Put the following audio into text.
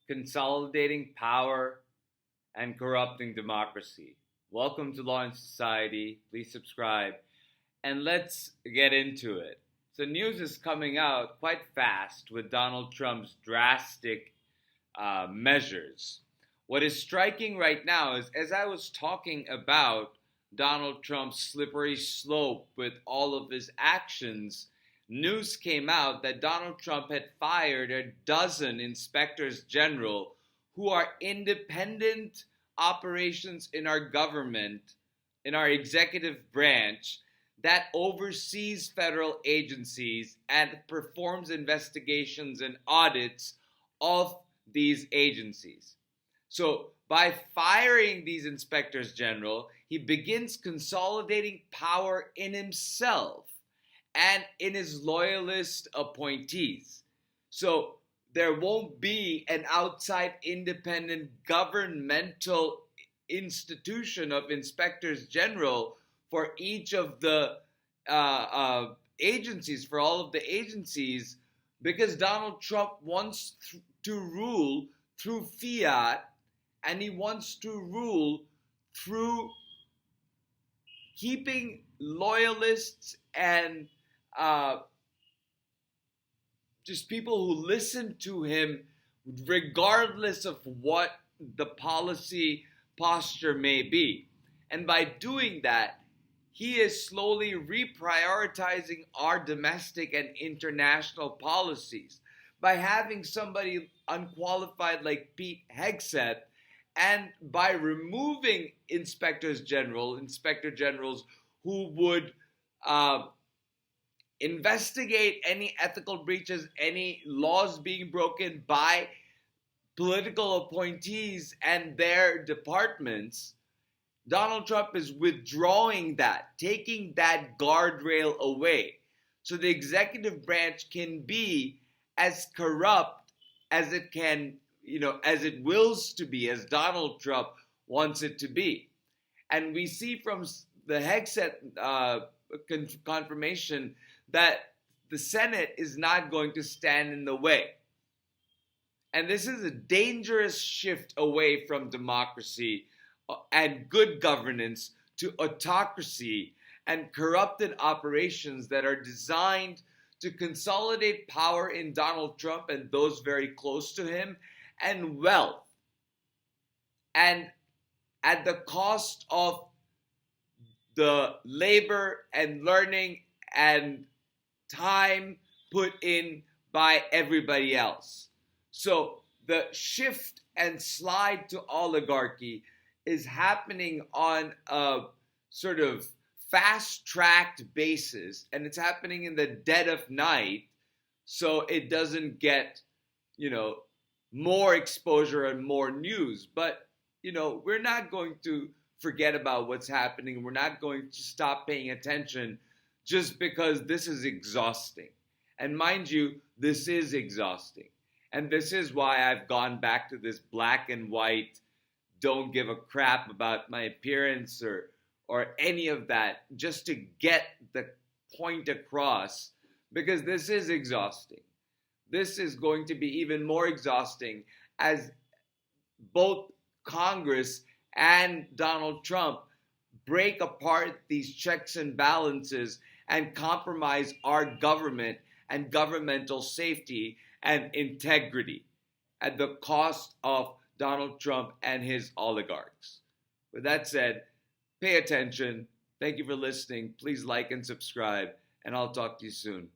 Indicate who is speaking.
Speaker 1: Consolidating Power and Corrupting Democracy. Welcome to Law and Society. Please subscribe and let's get into it. So, news is coming out quite fast with Donald Trump's drastic measures. What is striking right now is, as I was talking about Donald Trump's slippery slope with all of his actions, news came out that Donald Trump had fired a dozen inspectors general who are independent operations in our government, in our executive branch, that oversees federal agencies and performs investigations and audits of these agencies. So, by firing these inspectors general, he begins consolidating power in himself and in his loyalist appointees. So there won't be an outside independent governmental institution of inspectors general for each of the agencies, for all of the agencies, because Donald Trump wants to rule through fiat, and he wants to rule through keeping loyalists and just people who listen to him, regardless of what the policy posture may be. And by doing that, he is slowly reprioritizing our domestic and international policies by having somebody unqualified like Pete Hegseth, and by removing inspector generals who would investigate any ethical breaches, any laws being broken by political appointees and their departments. Donald Trump is withdrawing that, taking that guardrail away, so the executive branch can be as corrupt as it can, as it wills to be, as Donald Trump wants it to be. And we see from the Hegseth confirmation that the Senate is not going to stand in the way. And this is a dangerous shift away from democracy and good governance to autocracy and corrupted operations that are designed to consolidate power in Donald Trump and those very close to him, and wealth, and at the cost of the labor and learning and time put in by everybody else. So the shift and slide to oligarchy is happening on a sort of fast-tracked basis, and it's happening in the dead of night, so it doesn't get, more exposure and more news. But, we're not going to forget about what's happening. We're not going to stop paying attention just because this is exhausting. And mind you, this is exhausting. And this is why I've gone back to this black and white, don't give a crap about my appearance or any of that, just to get the point across, because this is exhausting. This is going to be even more exhausting as both Congress and Donald Trump break apart these checks and balances and compromise our government and governmental safety and integrity at the cost of Donald Trump and his oligarchs. With that said, pay attention. Thank you for listening. Please like and subscribe, and I'll talk to you soon.